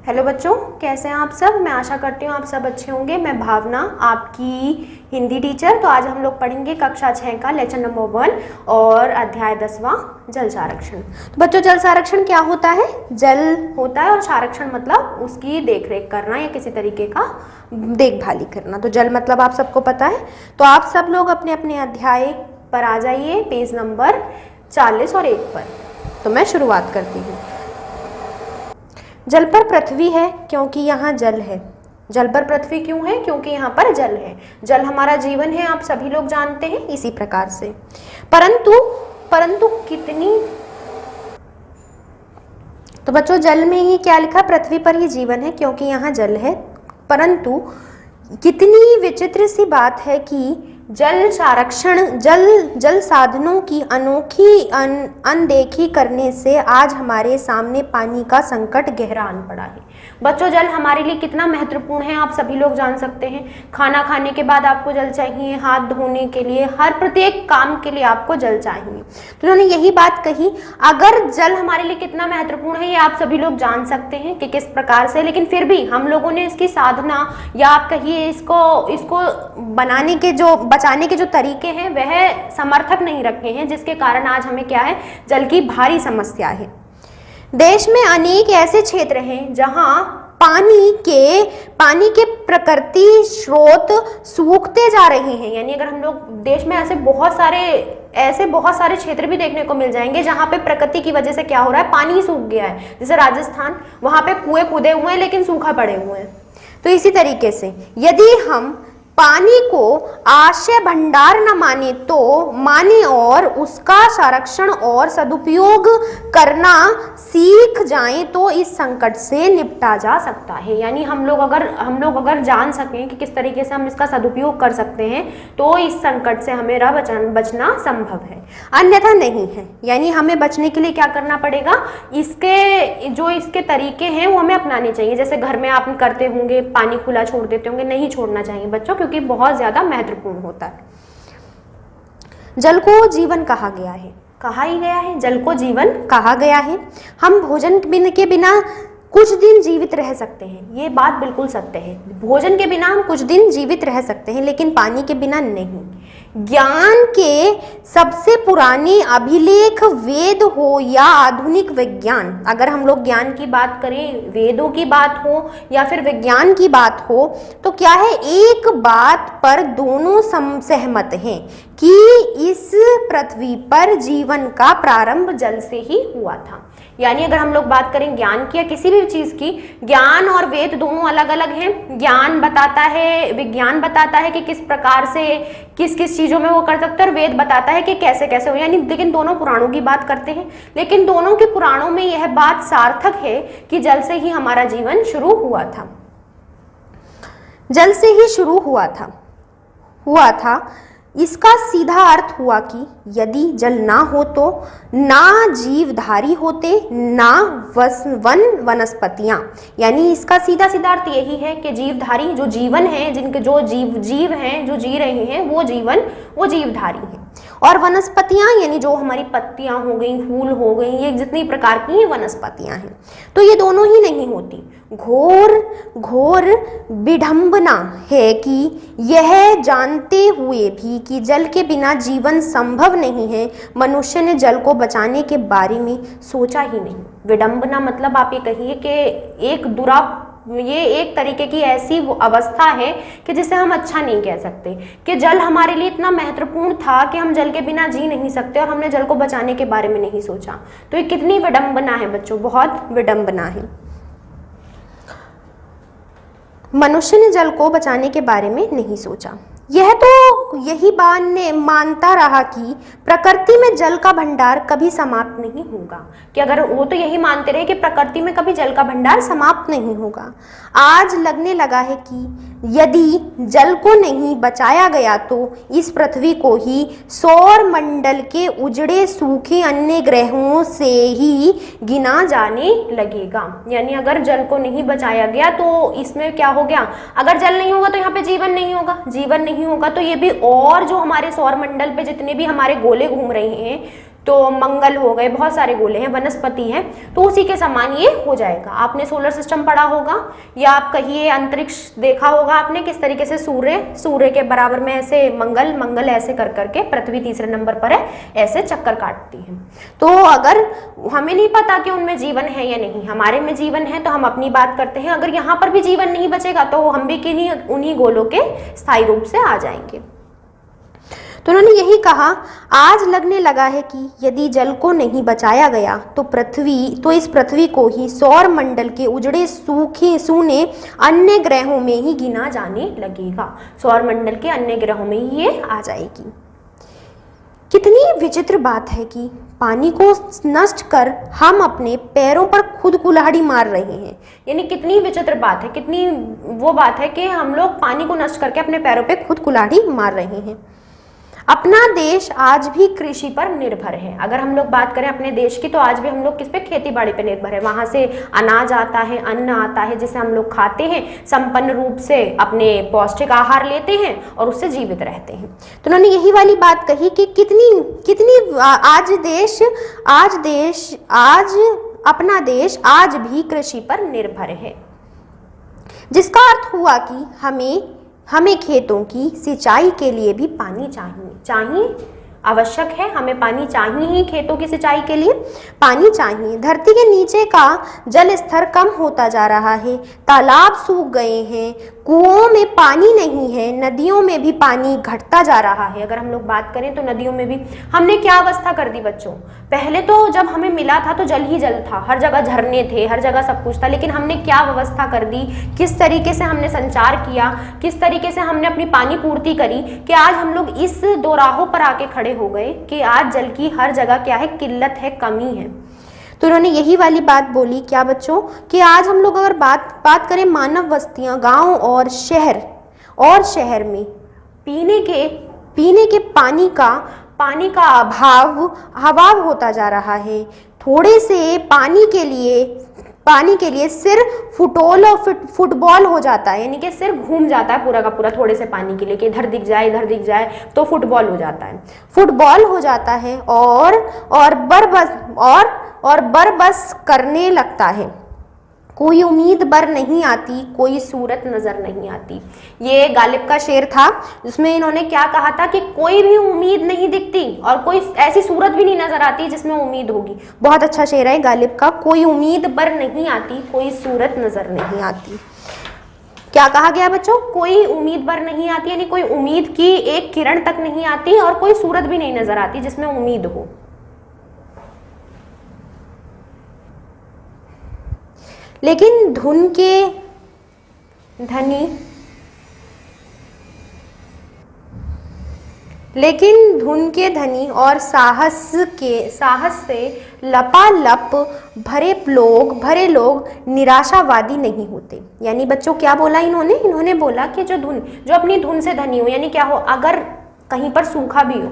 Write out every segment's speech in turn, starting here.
Hello बच्चों, कैसे हैं आप सब। मैं आशा करती हूँ आप सब अच्छे होंगे। मैं भावना, आपकी हिंदी टीचर। तो आज हम लोग पढ़ेंगे कक्षा 6 का लेक्चर नंबर 1 और अध्याय 10वां जल संरक्षण। तो बच्चों, जल संरक्षण क्या होता है? जल होता है और संरक्षण मतलब उसकी देखरेख करना या किसी तरीके का देखभाली करना। तो जल मतलब आप सबको पता है। तो आप सब लोग अपने अपने अध्याय पर आ जाइए, पेज नंबर 40 और 1 पर। तो मैं शुरुआत करती हूँ। जल पर पृथ्वी है क्योंकि यहाँ जल है। जल पर पृथ्वी क्यों है? क्योंकि यहाँ पर जल है। जल हमारा जीवन है, आप सभी लोग जानते हैं। इसी प्रकार से परंतु कितनी, तो बच्चों जल में ही क्या लिखा? पृथ्वी पर ही जीवन है क्योंकि यहाँ जल है। परंतु कितनी विचित्र सी बात है कि जल संरक्षण, जल साधनों की अनोखी अनदेखी करने से आज हमारे सामने पानी का संकट गहरा आन पड़ा है। बच्चों, जल हमारे लिए कितना महत्वपूर्ण है आप सभी लोग जान सकते हैं। खाना खाने के बाद आपको जल चाहिए, हाथ धोने के लिए, हर प्रत्येक काम के लिए आपको जल चाहिए। तो उन्होंने यही बात कही। अगर जल हमारे लिए कितना महत्वपूर्ण है ये आप सभी लोग जान सकते हैं कि किस प्रकार से, लेकिन फिर भी हम लोगों ने इसकी साधना या आप कहिए इसको बनाने के जो बचाने के जो तरीके हैं वह समर्थक नहीं रखे हैं, जिसके कारण आज हमें क्या है, जल की भारी समस्या है। देश में अनेक ऐसे क्षेत्र हैं जहां पानी के प्रकृति स्रोत सूखते जा रहे हैं। यानी अगर हम लोग देश में ऐसे बहुत सारे क्षेत्र भी देखने को मिल जाएंगे जहां पे प्रकृति की वजह से क्या हो रहा है, पानी सूख गया है। जैसे राजस्थान, वहां पे कुएं खुदे हुए हैं लेकिन सूखा पड़े हुए हैं। तो इसी तरीके से यदि हम पानी को आश्रय भंडार न माने और उसका संरक्षण और सदुपयोग करना सीख जाएं तो इस संकट से निपटा जा सकता है। यानी हम लोग अगर जान सकें कि किस तरीके से हम इसका सदुपयोग कर सकते हैं तो इस संकट से हमें बचना संभव है, अन्यथा नहीं है। यानी हमें बचने के लिए क्या करना पड़ेगा, इसके तरीके हैं वो हमें अपनाने चाहिए। जैसे घर में आप करते होंगे, पानी खुला छोड़ देते होंगे, नहीं छोड़ना चाहिए बच्चों, क्योंकि बहुत ज्यादा महत्वपूर्ण होता है। जल को जीवन कहा गया है, कहा ही गया है, जल को जीवन कहा गया है। हम भोजन के बिना कुछ दिन जीवित रह सकते हैं, ये बात बिल्कुल सत्य है। भोजन के बिना हम कुछ दिन जीवित रह सकते हैं, लेकिन पानी के बिना नहीं। ज्ञान के सबसे पुराने अभिलेख वेद हो या आधुनिक विज्ञान, अगर हम लोग ज्ञान की बात करें, वेदों की बात हो या फिर विज्ञान की बात हो, तो क्या है, एक बात पर दोनों सहमत हैं कि इस पृथ्वी पर जीवन का प्रारंभ जल से ही हुआ था। यानी अगर हम लोग बात करें ज्ञान की या किसी भी चीज की, ज्ञान और वेद दोनों अलग अलग हैं। ज्ञान बताता है, विज्ञान बताता है कि किस प्रकार से किस किस चीजों में वो कर सकते हैं, और वेद बताता है कि कैसे कैसे हो। यानी लेकिन दोनों पुराणों की बात करते हैं, लेकिन दोनों के पुराणों में यह बात सार्थक है कि जल से ही हमारा जीवन शुरू हुआ था। जल से ही शुरू हुआ था। इसका सीधा अर्थ हुआ कि यदि जल ना हो तो ना जीवधारी होते, ना वनस्पतियां। यानी इसका सीधा अर्थ यही है कि जीवधारी जो जीवन है, जिनके जो जीव हैं, जो जी रहे हैं, वो जीवधारी हैं। और वनस्पतियां यानी जो हमारी पत्तियां हो गई, फूल हो गई, ये जितनी प्रकार की वनस्पतियां हैं, तो ये दोनों ही नहीं होती। घोर विडंबना है कि यह जानते हुए भी कि जल के बिना जीवन संभव नहीं है, मनुष्य ने जल को बचाने के बारे में सोचा ही नहीं। विडंबना मतलब आप ये कहिए कि ये एक तरीके की ऐसी अवस्था है कि जिसे हम अच्छा नहीं कह सकते, कि जल हमारे लिए इतना महत्वपूर्ण था कि हम जल के बिना जी नहीं सकते और हमने जल को बचाने के बारे में नहीं सोचा। तो ये कितनी विडंबना है बच्चों, बहुत विडंबना है। मनुष्य ने जल को बचाने के बारे में नहीं सोचा। यही मानता रहा कि प्रकृति में जल का भंडार कभी समाप्त नहीं होगा, कि अगर वो तो यही मानते रहे कि प्रकृति में कभी जल का भंडार समाप्त नहीं होगा। आज लगने लगा है कि यदि जल को नहीं बचाया गया तो इस पृथ्वी को ही सौर मंडल के उजड़े सूखे अन्य ग्रहों से ही गिना जाने लगेगा। यानी अगर जल को नहीं बचाया गया तो इसमें क्या हो गया, अगर जल नहीं होगा तो यहाँ पे जीवन नहीं होगा, तो ये भी और जो हमारे सौर मंडल पे जितने भी हमारे गोले घूम रहे हैं तो मंगल हो गए, बहुत सारे गोले हैं, वनस्पति हैं, तो उसी के समान ये हो जाएगा। आपने सोलर सिस्टम पढ़ा होगा या आप कहिए अंतरिक्ष देखा होगा आपने, किस तरीके से सूर्य के बराबर में ऐसे मंगल ऐसे कर करके, पृथ्वी तीसरे नंबर पर है, ऐसे चक्कर काटती है। तो अगर हमें नहीं पता कि उनमें जीवन है या नहीं, हमारे में जीवन है तो हम अपनी बात करते हैं, अगर यहाँ पर भी जीवन नहीं बचेगा तो हम भी किन्हीं उन्हीं गोलों के स्थायी रूप से आ जाएंगे। तो उन्होंने यही कहा, आज लगने लगा है कि यदि जल को नहीं बचाया गया तो इस पृथ्वी को ही सौर मंडल के उजड़े सूखे सूने अन्य ग्रहों में ही गिना जाने लगेगा। सौर मंडल के अन्य ग्रहों में ही ये आ जाएगी। कितनी विचित्र बात है कि पानी को नष्ट कर हम अपने पैरों पर खुद कुल्हाड़ी मार रहे हैं। यानी कितनी विचित्र बात है, कितनी वो बात है कि हम लोग पानी को नष्ट करके अपने पैरों पे खुद कुल्हाड़ी मार रहे हैं। अपना देश आज भी कृषि पर निर्भर है। अगर हम लोग बात करें अपने देश की, तो आज भी हम लोग किस पे, खेती बाड़ी पे निर्भर है। वहाँ से अनाज आता है, अन्न आता है, जिसे हम लोग खाते हैं, संपन्न रूप से अपने पौष्टिक आहार लेते हैं और उससे जीवित रहते हैं। तो उन्होंने यही वाली बात कही कि कितनी अपना देश आज भी कृषि पर निर्भर है, जिसका अर्थ हुआ कि हमें खेतों की सिंचाई के लिए भी पानी चाहिए, आवश्यक है, हमें पानी चाहिए ही, खेतों की सिंचाई के लिए पानी चाहिए। धरती के नीचे का जल स्तर कम होता जा रहा है, तालाब सूख गए हैं, कुओं में पानी नहीं है, नदियों में भी पानी घटता जा रहा है। अगर हम लोग बात करें तो नदियों में भी हमने क्या अवस्था कर दी बच्चों, पहले तो जब हमें मिला था तो जल ही जल था, हर जगह झरने थे, हर जगह सब कुछ था, लेकिन हमने क्या व्यवस्था कर दी, किस तरीके से हमने संचार किया, किस तरीके से हमने अपनी पानी पूर्ति करी कि आज हम लोग इस दोराहों पर आके खड़े हो गए कि आज जल की हर जगह क्या है, किल्लत है, कमी है। तो उन्होंने यही वाली बात बोली क्या बच्चों, कि आज हम लोग अगर बात करें मानव बस्तियां, गांव और शहर में पीने के पानी का अभाव होता जा रहा है। थोड़े से पानी के लिए सिर फुटबॉल हो जाता है, यानी कि सिर घूम जाता है पूरा का पूरा थोड़े से पानी के लिए, कि इधर दिख जाए तो फुटबॉल हो जाता है और बरबस करने लगता है। कोई उम्मीद बर नहीं आती, कोई सूरत नजर नहीं आती। ये गालिब का शेर था, जिसमें इन्होंने क्या कहा था कि कोई भी उम्मीद नहीं दिखती और कोई ऐसी सूरत भी नहीं नजर आती जिसमें उम्मीद होगी। बहुत अच्छा शेर है गालिब का, कोई उम्मीद बर नहीं आती, कोई सूरत नजर नहीं आती। क्या कहा गया बच्चों, कोई उम्मीद बर नहीं आती, यानी कोई उम्मीद की एक किरण तक नहीं आती और कोई सूरत भी नहीं नजर आती जिसमें उम्मीद हो। लेकिन धुन के धनी और साहस से लपालप भरे लोग निराशावादी नहीं होते। यानी बच्चों क्या बोला इन्होंने बोला कि जो अपनी धुन से धनी हो, यानी क्या हो, अगर कहीं पर सूखा भी हो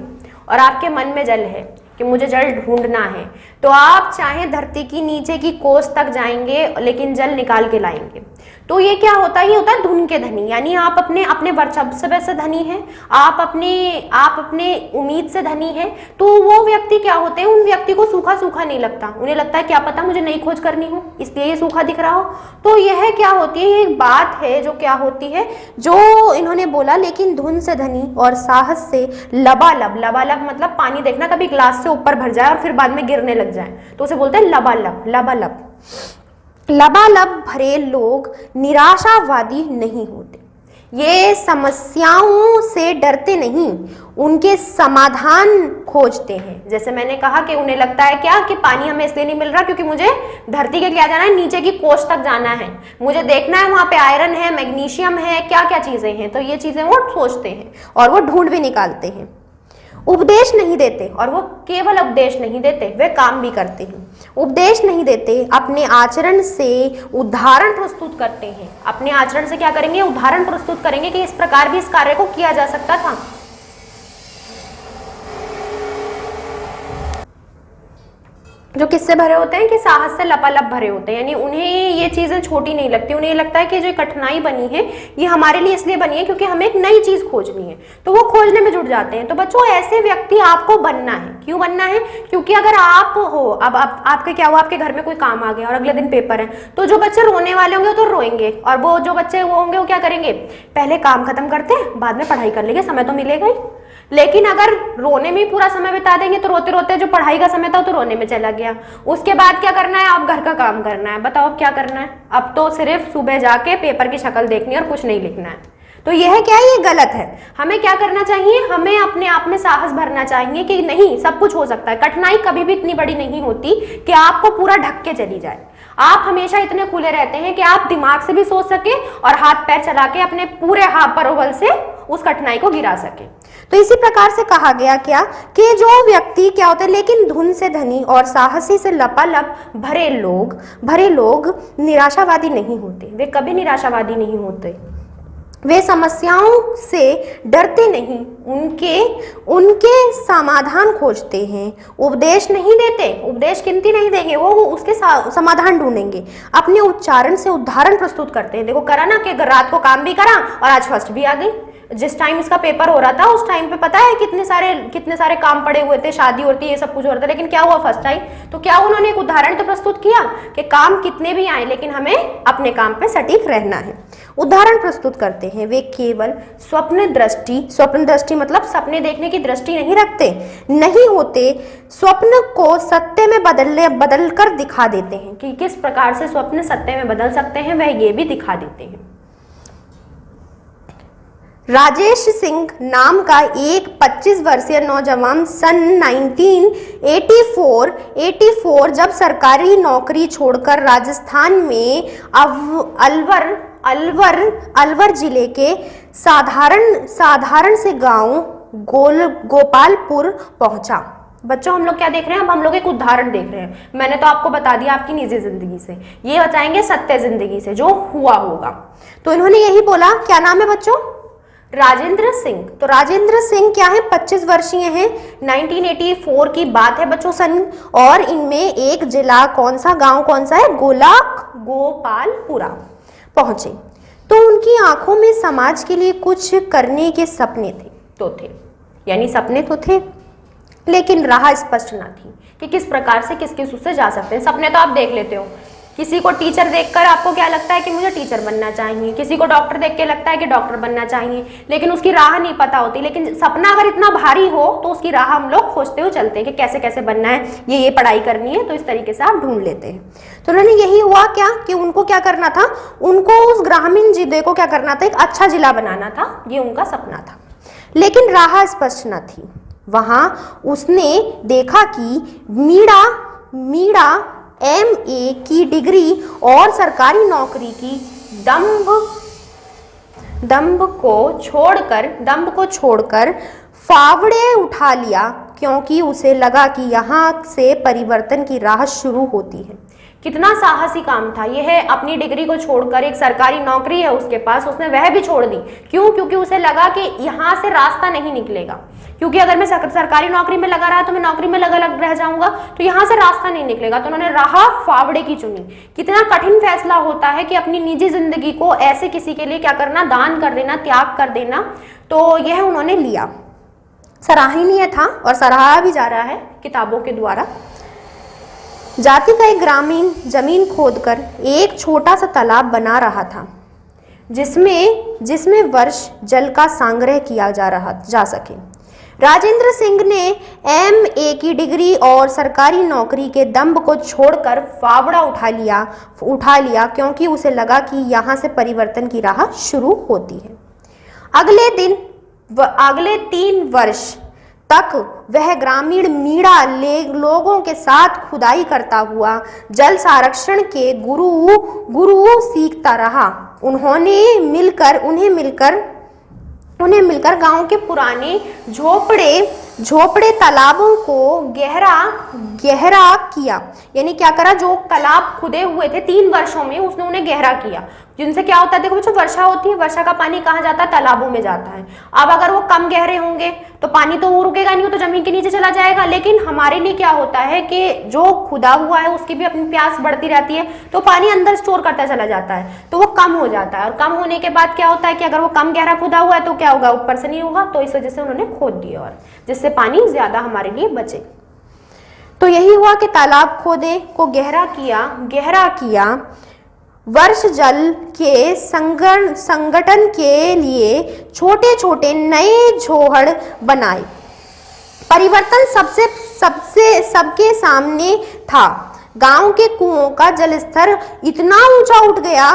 और आपके मन में जल है कि मुझे जल ढूंढना है, तो आप चाहे धरती की नीचे की कोस तक जाएंगे लेकिन जल निकाल के लाएंगे। तो ये क्या होता है, ये होता है धुन के धनी, यानी आप अपने वर्चस्व से धनी हैं, आप अपने उम्मीद से धनी हैं। तो वो व्यक्ति क्या होते हैं, उन व्यक्ति को सूखा नहीं लगता, उन्हें लगता है क्या पता मुझे नई खोज करनी हो इसलिए ये सूखा दिख रहा हो। तो यह क्या होती है, ये एक बात है जो क्या होती है, जो इन्होंने बोला, लेकिन धुन से धनी और साहस से लबालब मतलब पानी देखना कभी ग्लास से ऊपर भर जाए और फिर बाद में गिरने लग जाए, तो उसे बोलते हैं लबालब भरे लोग निराशावादी नहीं होते। ये समस्याओं से डरते नहीं, उनके समाधान खोजते हैं। जैसे मैंने कहा कि उन्हें लगता है क्या कि पानी हमें इसलिए नहीं मिल रहा क्योंकि मुझे धरती के क्या जाना है, नीचे की कोष तक जाना है, मुझे देखना है वहां पे आयरन है, मैग्नीशियम है, क्या क्या चीजें हैं। तो ये चीजें वो सोचते हैं और वो ढूंढ भी निकालते हैं। उपदेश नहीं देते, और वो केवल उपदेश नहीं देते, वे काम भी करते हैं। उपदेश नहीं देते, अपने आचरण से उदाहरण प्रस्तुत करते हैं। अपने आचरण से क्या करेंगे, उदाहरण प्रस्तुत करेंगे कि इस प्रकार भी इस कार्य को किया जा सकता था। जो किससे भरे होते हैं कि साहस से लपालप भरे होते हैं, यानी उन्हें ये चीजें छोटी नहीं लगती, उन्हें ये लगता है कि जो कठिनाई बनी है ये हमारे लिए इसलिए बनी है क्योंकि हमें एक नई चीज खोजनी है, तो वो खोजने में जुट जाते हैं। तो बच्चों ऐसे व्यक्ति आपको बनना है। क्यों बनना है? क्योंकि अगर आप हो, अब आपके क्या हुआ, आपके घर में कोई काम आ गया और अगले दिन पेपर है, तो जो बच्चे रोने वाले होंगे वो तो रोएंगे, और वो जो बच्चे वो होंगे वो क्या करेंगे, पहले काम खत्म करते हैं बाद में पढ़ाई कर लेंगे, समय तो मिलेगा ही। लेकिन अगर रोने में ही पूरा समय बिता देंगे तो रोते रोते जो पढ़ाई का समय था तो रोने में चला गया। उसके बाद क्या करना है, अब घर का काम करना है। बताओ अब क्या करना है? अब तो सिर्फ सुबह जाके पेपर की शक्ल देखनी है और कुछ नहीं लिखना है। तो यह क्या है, ये गलत है। हमें क्या करना चाहिए, हमें अपने आप में साहस भरना चाहिए कि नहीं, सब कुछ हो सकता है। कठिनाई कभी भी इतनी बड़ी नहीं होती कि आपको पूरा ढक के चली जाए। आप हमेशा इतने खुले रहते हैं कि आप दिमाग से भी सोच सके और हाथ पैर चला के अपने पूरे हाथ परोबल से उस कठिनाई को गिरा सके। तो इसी प्रकार से कहा गया क्या कि जो व्यक्ति क्या होते हैं, लेकिन धुन से धनी और साहसी से लपालप भरे लोग निराशावादी नहीं होते। वे कभी निराशावादी नहीं होते। वे समस्याओं से डरते नहीं, उनके समाधान खोजते हैं। उपदेश नहीं देते, उपदेश कीमती नहीं देंगे, वो उसके समाधान ढूंढेंगे। अपने उच्चारण से उदाहरण प्रस्तुत करते हैं। देखो करा ना कि रात को काम भी करा और आज फर्स्ट भी आ गई। जिस टाइम इसका पेपर हो रहा था उस टाइम पे पता है कितने सारे काम पड़े हुए थे, शादी होती है, ये सब कुछ हो रहा था, लेकिन क्या हुआ, फर्स्ट आई। तो क्या उन्होंने एक उदाहरण तो प्रस्तुत किया कि काम कितने भी आए लेकिन हमें अपने काम पे सटीक रहना है। उदाहरण प्रस्तुत करते हैं। वे केवल स्वप्न दृष्टि मतलब सपने देखने की दृष्टि नहीं होते, स्वप्न को सत्य में बदल कर दिखा देते हैं कि किस प्रकार से स्वप्न सत्य में बदल सकते हैं, वह ये भी दिखा देते हैं। राजेश सिंह नाम का एक 25 वर्षीय नौजवान सन 1984 जब सरकारी नौकरी छोड़कर राजस्थान में अलवर जिले के साधारण से गांव गोपालपुर पहुंचा। बच्चों हम लोग क्या देख रहे हैं, अब हम लोग एक उदाहरण देख रहे हैं। मैंने तो आपको बता दिया आपकी निजी जिंदगी से, ये बताएंगे सत्य जिंदगी से जो हुआ होगा। तो इन्होंने यही बोला, क्या नाम है बच्चों, राजेंद्र सिंह। तो राजेंद्र सिंह क्या है, 25 वर्षीय हैं। 1984 की बात है बच्चों सन, और इनमें एक जिला कौन सा, गांव कौन सा है, गोपालपुरा पहुंचे। तो उनकी आंखों में समाज के लिए कुछ करने के सपने थे, यानी सपने तो थे लेकिन राह स्पष्ट ना थी कि किस प्रकार से किस उससे जा सकते हैं। सपने तो आप देख लेते हो, किसी को टीचर देखकर आपको क्या लगता है कि मुझे टीचर बनना चाहिए, किसी को डॉक्टर देख के लगता है कि डॉक्टर बनना चाहिए, लेकिन उसकी राह नहीं पता होती। लेकिन सपना अगर इतना भारी हो तो उसकी राह हम लोग खोजते हुए चलते हैं कि कैसे कैसे बनना है, ये पढ़ाई करनी है, तो इस तरीके से आप ढूंढ लेते हैं। तो उन्होंने यही हुआ क्या कि उनको क्या करना था, उनको उस ग्रामीण जिले को क्या करना था, एक अच्छा जिला बनाना था, ये उनका सपना था। लेकिन राह स्पष्ट न थी। वहां उसने देखा कि मीणा MA की डिग्री और सरकारी नौकरी की दंभ को छोड़कर फावड़े उठा लिया, क्योंकि उसे लगा कि यहाँ से परिवर्तन की राह शुरू होती है। कितना साहसी काम था यह, अपनी डिग्री को छोड़कर, एक सरकारी नौकरी है उसके पास, उसने वह भी छोड़ दी। क्यों? क्योंकि उसे लगा कि यहाँ से रास्ता नहीं निकलेगा, क्योंकि अगर मैं सरकारी नौकरी में लगा रहा तो मैं नौकरी में लगा रह जाऊंगा, तो यहाँ से रास्ता नहीं निकलेगा। तो उन्होंने राह फावड़े की चुनी। कितना कठिन फैसला होता है कि अपनी निजी जिंदगी को ऐसे किसी के लिए क्या करना, दान कर देना, त्याग कर देना। तो यह उन्होंने लिया, सराहनीय था और सराहा भी जा रहा है किताबों के द्वारा। जाति का एक ग्रामीण जमीन खोदकर एक छोटा सा तालाब बना रहा था, जिसमें वर्ष जल का संग्रह किया जा सके। राजेंद्र सिंह ने MA की डिग्री और सरकारी नौकरी के दंभ को छोड़कर फावड़ा उठा लिया, क्योंकि उसे लगा कि यहाँ से परिवर्तन की राह शुरू होती है। अगले 3 वर्ष तक वह ग्रामीण मीणा लोगों के साथ खुदाई करता हुआ जल संरक्षण के गुरु सीखता रहा। उन्हें मिलकर गांव के पुराने झोपड़े झोपड़े तालाबों को गहरा गहरा किया, यानी क्या करा, जो तालाब खुदे हुए थे 3 वर्षों में उसने उन्हें गहरा किया, जिनसे क्या होता है, देखो बच्चों वर्षा होती है, वर्षा का पानी कहाँ जाता है, तालाबों में जाता है। अब अगर वो कम गहरे होंगे तो पानी तो वो रुकेगा नहीं, वो तो जमीन के नीचे चला जाएगा। लेकिन हमारे लिए क्या होता है कि जो खुदा हुआ है उसकी भी अपनी प्यास बढ़ती रहती है, तो पानी अंदर स्टोर करता चला जाता है, तो वो कम हो जाता है। और कम होने के बाद क्या होता है कि अगर वो कम गहरा खुदा हुआ है तो क्या होगा, ऊपर से नहीं होगा, तो इस वजह से उन्होंने खोद दिया, और जिससे पानी ज्यादा हमारे लिए बचे। तो यही हुआ कि तालाब खोदे को गहरा किया, वर्ष जल के संगठन के लिए छोटे छोटे नए झोहड़ बनाए। परिवर्तन सबके सामने था। गांव के कुओं का जलस्तर इतना ऊंचा उठ गया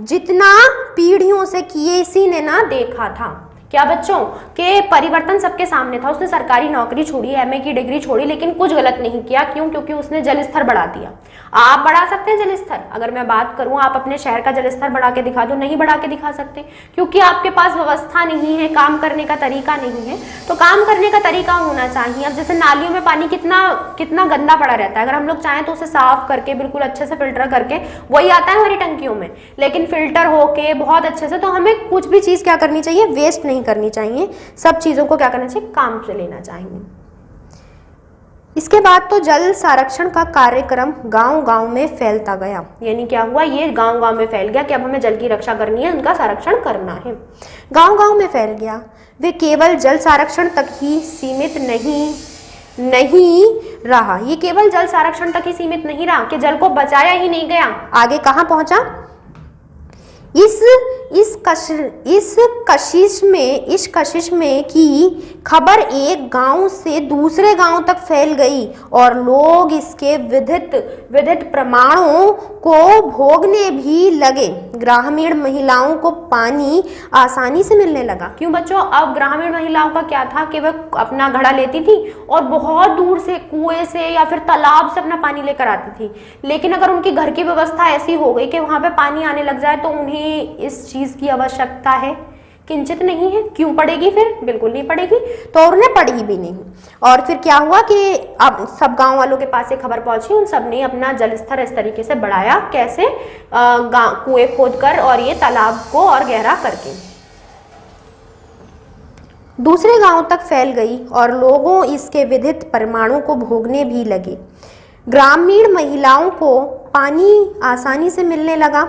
जितना पीढ़ियों से किसी ने ना देखा था। क्या बच्चों के परिवर्तन सबके सामने था। उसने सरकारी नौकरी छोड़ी, एमए की डिग्री छोड़ी, लेकिन कुछ गलत नहीं किया। क्यों? क्योंकि उसने जलस्तर बढ़ा दिया। आप बढ़ा सकते हैं जलस्तर? अगर मैं बात करूं, आप अपने शहर का जलस्तर बढ़ा के दिखा दो, नहीं बढ़ा के दिखा सकते, क्योंकि आपके पास व्यवस्था नहीं है, काम करने का तरीका नहीं है। तो काम करने का तरीका होना चाहिए। अब जैसे नालियों में पानी कितना गंदा पड़ा रहता है, अगर हम लोग चाहें तो उसे साफ करके बिल्कुल अच्छे से फिल्टर करके वही आता है हमारी टंकियों में, लेकिन फिल्टर होके बहुत अच्छे से, तो हमें कुछ भी चीज क्या करनी चाहिए, वेस्ट नहीं करनी चाहिए। सब चीजों को क्या करना चाहिए, काम से लेना चाहिए। इसके बाद तो जल संरक्षण का कार्यक्रम गांव-गांव में फैलता गया, यानी क्या हुआ, ये गांव-गांव में फैल गया कि अब हमें जल की रक्षा करनी है, उनका संरक्षण करना है। गांव-गांव में फैल गया। वे केवल जल संरक्षण तक ही सीमित नहीं रहा। ये केवल जल संरक्षण तक ही सीमित नहीं रहा कि जल को बचाया ही नहीं गया, आगे कहां पहुंचा। इस कशिश में की खबर एक गांव से दूसरे गांव तक फैल गई और लोग इसके विधित प्रमाणों को भोगने भी लगे। ग्रामीण महिलाओं को पानी आसानी से मिलने लगा। क्यों बच्चों? अब ग्रामीण महिलाओं का क्या था कि वह अपना घड़ा लेती थी और बहुत दूर से कुएं से या फिर तालाब से अपना पानी लेकर आती थी। लेकिन अगर उनकी घर की व्यवस्था ऐसी हो गई कि वहां पे पानी आने लग जाए तो उन्हें इस चीज की आवश्यकता है किंचित नहीं है। क्यों पड़ेगी? फिर बिल्कुल नहीं पड़ेगी, तो और उन्हें पड़ी भी नहीं। और फिर क्या हुआ कि अब सब गांव वालों के पास ये खबर पहुंची, उन सब ने अपना जल स्तर इस तरीके से बढ़ाया। कैसे? कुएं खोदकर और ये तालाब को और गहरा करके दूसरे गांव तक फैल गई और लोगों इसके विधित परिमाणों को भोगने भी लगे। ग्रामीण महिलाओं को पानी आसानी से मिलने लगा।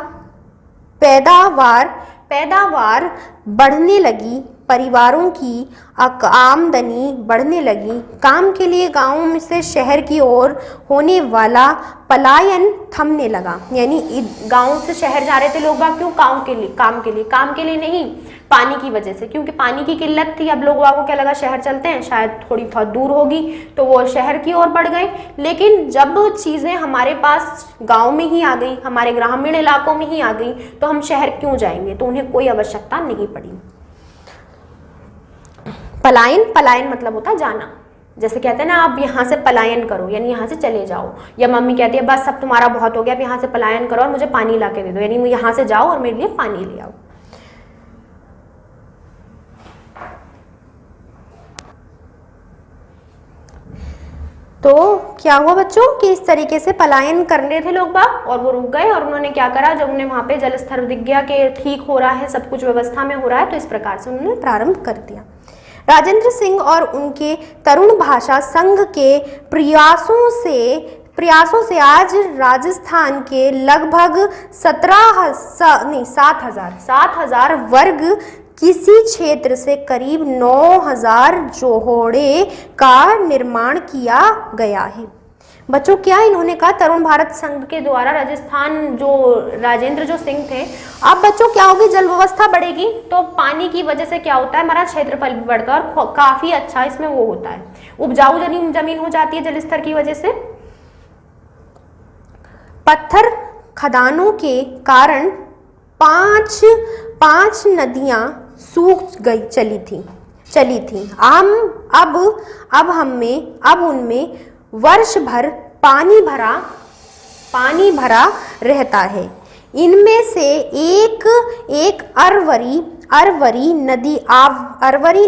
पैदावार बढ़ने लगी। परिवारों की आमदनी बढ़ने लगी। काम के लिए गांव में से शहर की ओर होने वाला पलायन थमने लगा। यानी गांव से शहर जा रहे थे लोग बाग, क्यों? काम के लिए नहीं, पानी की वजह से, क्योंकि पानी की किल्लत थी। अब लोगों को क्या लगा, शहर चलते हैं, शायद थोड़ी बहुत दूर होगी, तो वो शहर की ओर बढ़ गए। लेकिन जब चीजें हमारे पास गांव में ही आ गई, हमारे ग्रामीण इलाकों में ही आ गई, तो हम शहर क्यों जाएंगे? तो उन्हें कोई आवश्यकता नहीं पड़ी। पलायन मतलब होता है जाना। जैसे कहते हैं ना, आप यहाँ से पलायन करो, यानी यहाँ से चले जाओ। या मम्मी कहती है बस अब तुम्हारा बहुत हो गया, अब यहाँ से पलायन करो और मुझे पानी ला के दे दो, यानी यहाँ से जाओ और मेरे लिए पानी ले आओ। तो क्या हुआ बच्चों कि इस तरीके से पलायन कर रहे थे लोग बाग और वो रुक गए। और उन्होंने क्या करा, जब उन्हें वहां पे जल स्तर दिख गया कि ठीक हो रहा है, सब कुछ व्यवस्था में हो रहा है, तो इस प्रकार से उन्होंने प्रारंभ कर दिया। राजेंद्र सिंह और उनके तरुण भाषा संघ के प्रयासों से आज राजस्थान के लगभग 7,000 वर्ग किसी क्षेत्र से करीब 9,000 जोहड़े का निर्माण किया गया है। बच्चों क्या इन्होंने कहा, तरुण भारत संघ के द्वारा राजस्थान जो राजेंद्र सिंह थे। अब बच्चों क्या होगी, जल व्यवस्था बढ़ेगी तो पानी की वजह से क्या होता है, हमारा क्षेत्रफल भी बढ़ता है और काफी अच्छा इसमें वो होता है, उपजाऊ जमीन हो जाती है जल स्तर की वजह से। पत्थर खदानों के कारण पांच नदियां सूख गई चली थी। अब उनमें वर्ष भर पानी भरा रहता है। इनमें से एक अरवरी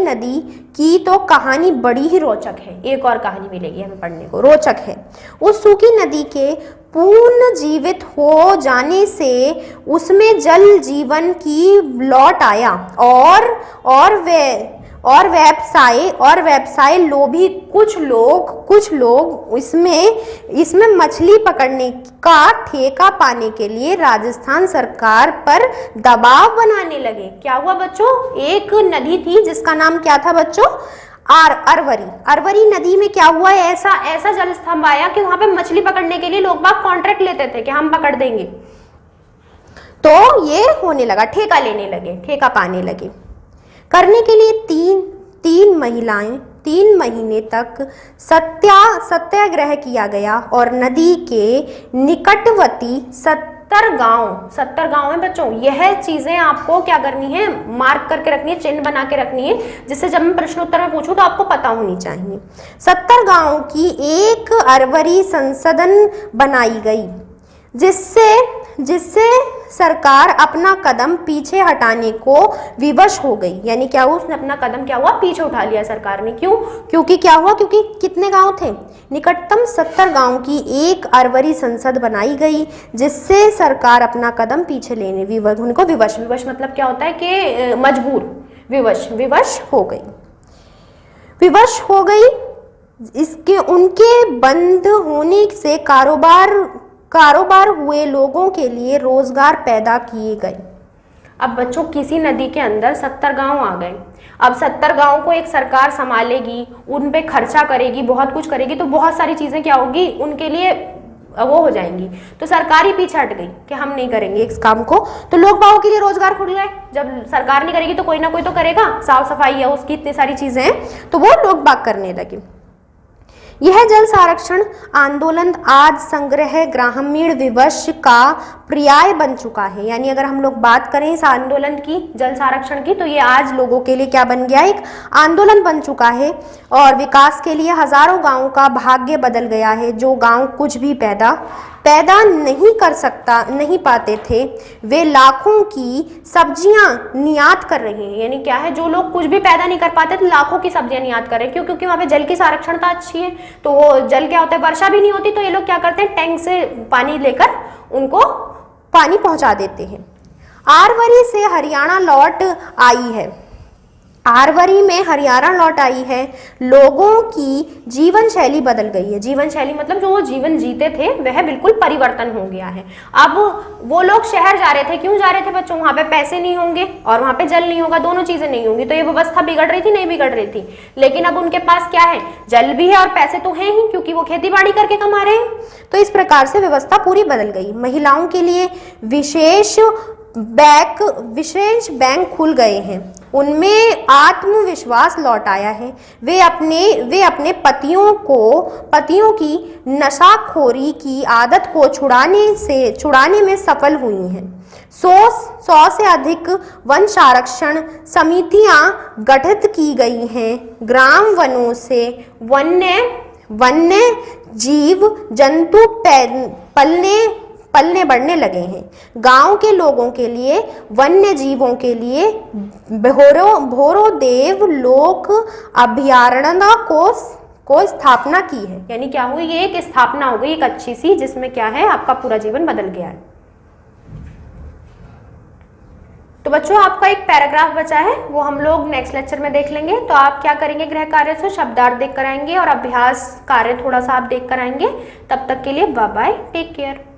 नदी की तो कहानी बड़ी ही रोचक है। एक और कहानी मिलेगी हमें पढ़ने को, रोचक है। उस सूखी नदी के पूर्ण जीवित हो जाने से उसमें जल जीवन की लौट आया और व्यवसाय लोभी कुछ लोग इसमें मछली पकड़ने का ठेका पाने के लिए राजस्थान सरकार पर दबाव बनाने लगे। क्या हुआ बच्चों? एक नदी थी जिसका नाम क्या था बच्चों? अरवरी नदी में क्या हुआ? ऐसा जल स्तंभ आया कि वहां पे मछली पकड़ने के लिए लोग बाग कॉन्ट्रैक्ट लेते थे कि हम पकड़ देंगे। तो ये होने लगा, ठेका लेने लगे, ठेका पाने लगे। करने के लिए तीन महिलाएं 3 महीने तक सत्याग्रह किया गया और नदी के निकटवर्ती 70 गांव है बच्चों। यह चीजें आपको क्या करनी है? मार्क करके रखनी है, चिन्ह बना के रखनी है, जिससे जब मैं प्रश्न उत्तर में पूछूं तो आपको पता होनी चाहिए। 70 गांवों की एक अरवरी संसदन बनाई गई, जिससे सरकार अपना कदम पीछे हटाने को विवश हो गई। यानी क्या हुआ? उसने अपना कदम क्या हुआ? पीछे उठा लिया सरकार ने। क्यों? क्योंकि क्या हुआ? क्योंकि कितने गांव थे? निकटतम 70 गांव की एक अरवरी संसद बनाई गई, जिससे सरकार अपना कदम पीछे लेने उनको विवश मतलब क्या होता है कि मजबूर, विवश हो गई। इसके उनके बंद होने से कारोबार हुए लोगों के लिए रोजगार पैदा किए गए। अब बच्चों किसी नदी के अंदर 70 गांव आ गए। अब 70 गांव को एक सरकार संभालेगी, उन पे खर्चा करेगी, बहुत कुछ करेगी, तो बहुत सारी चीजें क्या होगी? उनके लिए वो हो जाएंगी। तो सरकार ही पीछे हट गई कि हम नहीं करेंगे इस काम को। तो लोग बागों के लिए रोजगार खुल गए। जब सरकार नहीं करेगी तो कोई ना कोई तो करेगा, साफ सफाई है उसकी, इतनी सारी चीजें हैं, तो वो लोग बाग करने लगे। यह जल संरक्षण आंदोलन आज संग्रह ग्रामीण विवश का पर्याय बन चुका है। यानी अगर हम लोग बात करें इस आंदोलन की, जल संरक्षण की, तो ये आज लोगों के लिए क्या बन गया? एक आंदोलन बन चुका है और विकास के लिए हजारों गांवों का भाग्य बदल गया है। जो गांव कुछ भी पैदा नहीं पाते थे, वे लाखों की सब्जियां निर्यात कर रहे हैं। यानी क्या है? जो लोग कुछ भी पैदा नहीं कर पाते थे, लाखों की सब्जियां निर्यात कर रहे हैं। क्यों? क्योंकि वहां पे जल की संरक्षणता अच्छी है। तो वो जल क्या होता है? वर्षा भी नहीं होती, तो ये लोग क्या करते हैं? टैंक से पानी लेकर उनको पानी पहुंचा देते हैं। अरवरी से हरियाणा लौट आई है। अरवरी में हरियाणा लौट आई है। लोगों की जीवन शैली बदल गई है। जीवन शैली मतलब जो वो जीवन जीते थे वह बिल्कुल परिवर्तन हो गया है। अब वो लोग शहर जा रहे थे। क्यों जा रहे थे बच्चों? वहां पे पैसे नहीं होंगे और वहां पे जल नहीं होगा, दोनों चीजें नहीं होंगी, तो ये व्यवस्था बिगड़ रही थी? नहीं बिगड़ रही थी। लेकिन अब उनके पास क्या है? जल भी है और पैसे तो हैं ही, क्योंकि वो खेती बाड़ी करके कमा रहे हैं। तो इस प्रकार से व्यवस्था पूरी बदल गई। महिलाओं के लिए विशेष बैंक खुल गए हैं। उनमें आत्मविश्वास लौट आया है। वे अपने पतियों की नशाखोरी की आदत को छुड़ाने में सफल हुई हैं। 100 से अधिक वन संरक्षण समितियां गठित की गई हैं। ग्राम वनों से वन्य जीव जंतु पलने बढ़ने लगे हैं। गांव के लोगों के लिए, वन्य जीवों के लिए भोरोदेव लोक अभयारण्य को स्थापना की है। यानी क्या हुई? ये एक स्थापना हो गई, एक अच्छी सी, जिसमें क्या है? आपका पूरा जीवन बदल गया है। तो बच्चों आपका एक पैराग्राफ बचा है, वो हम लोग नेक्स्ट लेक्चर में देख लेंगे। तो आप क्या करेंगे? गृह कार्य से शब्दार्थ देख कर आएंगे और अभ्यास कार्य थोड़ा सा आप देख कर आएंगे। तब तक के लिए बाय बाय, टेक केयर।